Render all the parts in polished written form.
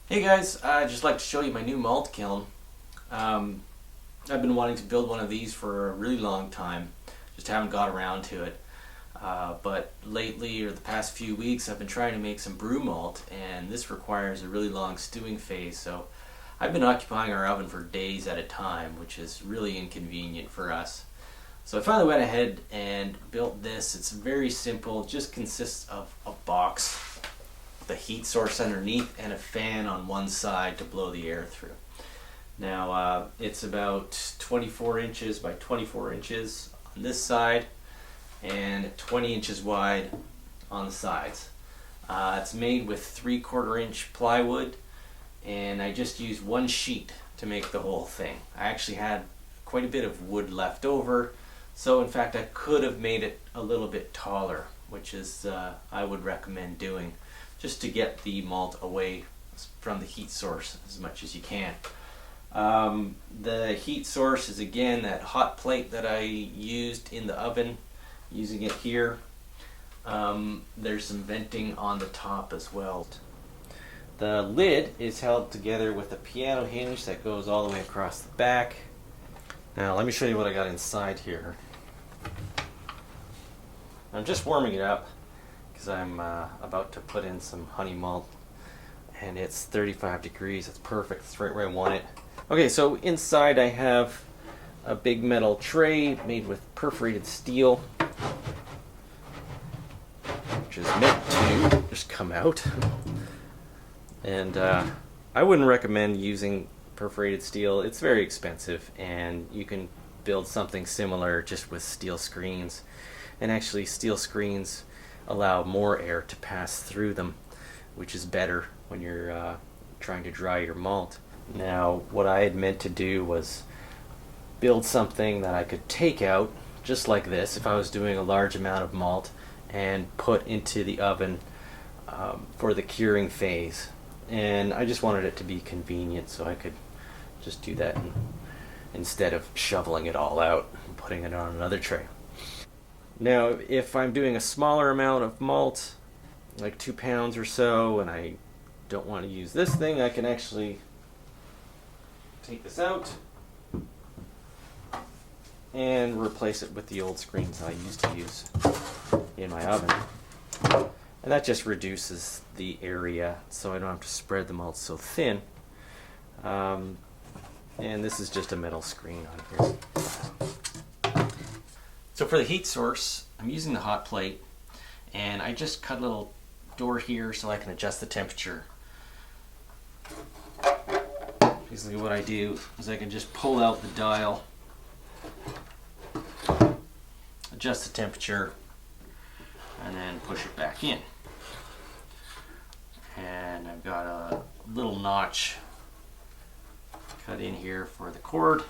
Hey guys, I'd just like to show you my new malt kiln. I've been wanting to build one of these for a really long time, just haven't got around to it. But lately, or the past few weeks, I've been trying to make some brew malt, and this requires a really long stewing phase, so I've been occupying our oven for days at a time, which is really inconvenient for us. So I finally went ahead and built this. It's very simple, it just consists of a box, the heat source underneath, and a fan on one side to blow the air through. Now it's about 24 inches by 24 inches on this side and 20 inches wide on the sides. It's made with 3/4 inch plywood, and I just used one sheet to make the whole thing. I actually had quite a bit of wood left over, so in fact I could have made it a little bit taller, which is I would recommend doing, just to get the malt away from the heat source as much as you can. The heat source is again that hot plate that I used in the oven, using it here. There's some venting on the top as well. The lid is held together with a piano hinge that goes all the way across the back. Now let me show you what I got inside here. I'm just warming it up because I'm about to put in some honey malt, and it's 35 degrees. It's perfect. It's right where I want it. Okay, so inside I have a big metal tray made with perforated steel, which is meant to just come out. And I wouldn't recommend using perforated steel. It's very expensive, and you can build something similar just with steel screens. And actually, steel screens allow more air to pass through them, which is better when you're trying to dry your malt. Now, what I had meant to do was build something that I could take out, just like this, if I was doing a large amount of malt, and put into the oven for the curing phase. And I just wanted it to be convenient, so I could just do that instead of shoveling it all out and putting it on another tray. Now, if I'm doing a smaller amount of malt, like 2 pounds or so, and I don't want to use this thing, I can actually take this out and replace it with the old screens I used to use in my oven. And that just reduces the area, so I don't have to spread the malt so thin. And this is just a metal screen on here. So for the heat source, I'm using the hot plate, and I just cut a little door here so I can adjust the temperature. Basically what I do is I can just pull out the dial, adjust the temperature, and then push it back in. And I've got a little notch cut in here for the cord,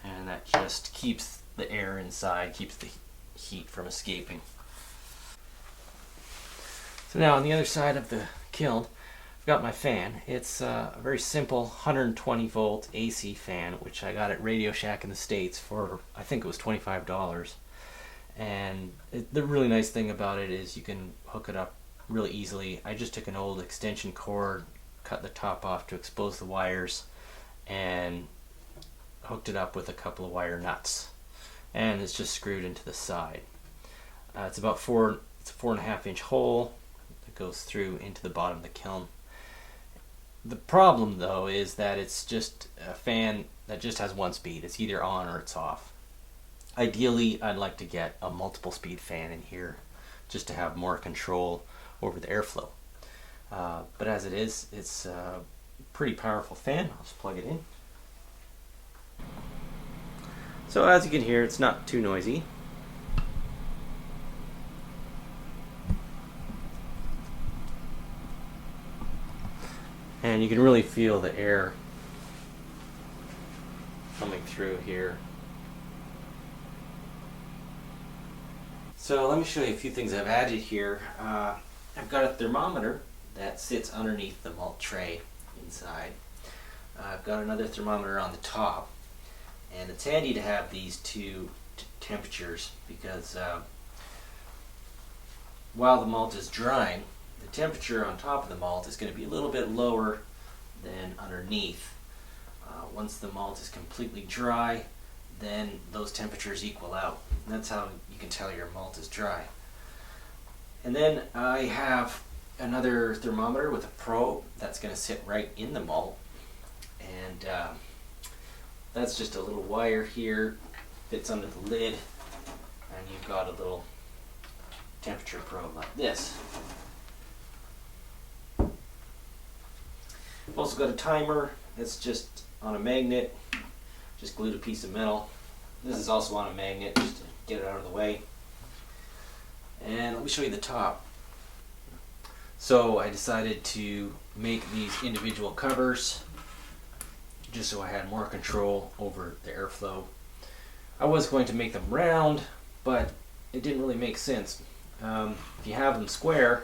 and that just keeps the air inside, keeps the heat from escaping. So now on the other side of the kiln, I've got my fan. It's a very simple 120 volt AC fan, which I got at Radio Shack in the States for, I think it was $25. And the really nice thing about it is you can hook it up really easily. I just took an old extension cord, cut the top off to expose the wires, and hooked it up with a couple of wire nuts. And it's just screwed into the side. It's about it's a 4.5 inch hole that goes through into the bottom of the kiln. The problem though is that it's just a fan that just has one speed. It's either on or it's off. Ideally, I'd like to get a multiple speed fan in here just to have more control over the airflow. But as it is, it's a pretty powerful fan. I'll just plug it in. So as you can hear, it's not too noisy. And you can really feel the air coming through here. So let me show you a few things I've added here. I've got a thermometer that sits underneath the malt tray inside. I've got another thermometer on the top, and it's handy to have these two temperatures because while the malt is drying, the temperature on top of the malt is going to be a little bit lower than underneath. Once the malt is completely dry, then those temperatures equal out. And that's how you can tell your malt is dry. And then I have another thermometer with a probe that's going to sit right in the malt. And that's just a little wire here, fits under the lid, and you've got a little temperature probe like this. I've also got a timer. It's just on a magnet, just glued a piece of metal. This is also on a magnet just to get it out of the way. And let me show you the top. So I decided to make these individual covers just so I had more control over the airflow. I was going to make them round, but it didn't really make sense. If you have them square,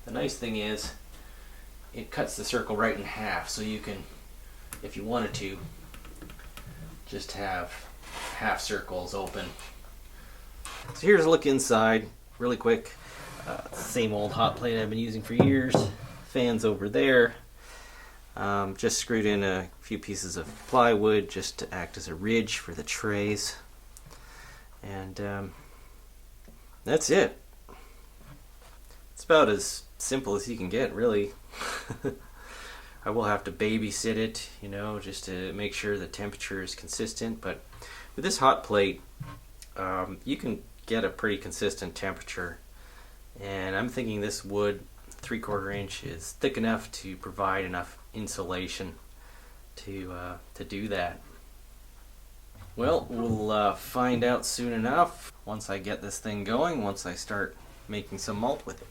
the nice thing is it cuts the circle right in half, so you can, if you wanted to, just have half circles open. So here's a look inside, really quick. Same old hot plate I've been using for years. Fans over there. Just screwed in a few pieces of plywood just to act as a ridge for the trays. And that's it. It's about as simple as you can get, really. I will have to babysit it, you know, just to make sure the temperature is consistent. But with this hot plate, you can get a pretty consistent temperature. And I'm thinking this wood, 3/4 inch, is thick enough to provide enough insulation to do that. Well, we'll find out soon enough once I get this thing going, once I start making some malt with it.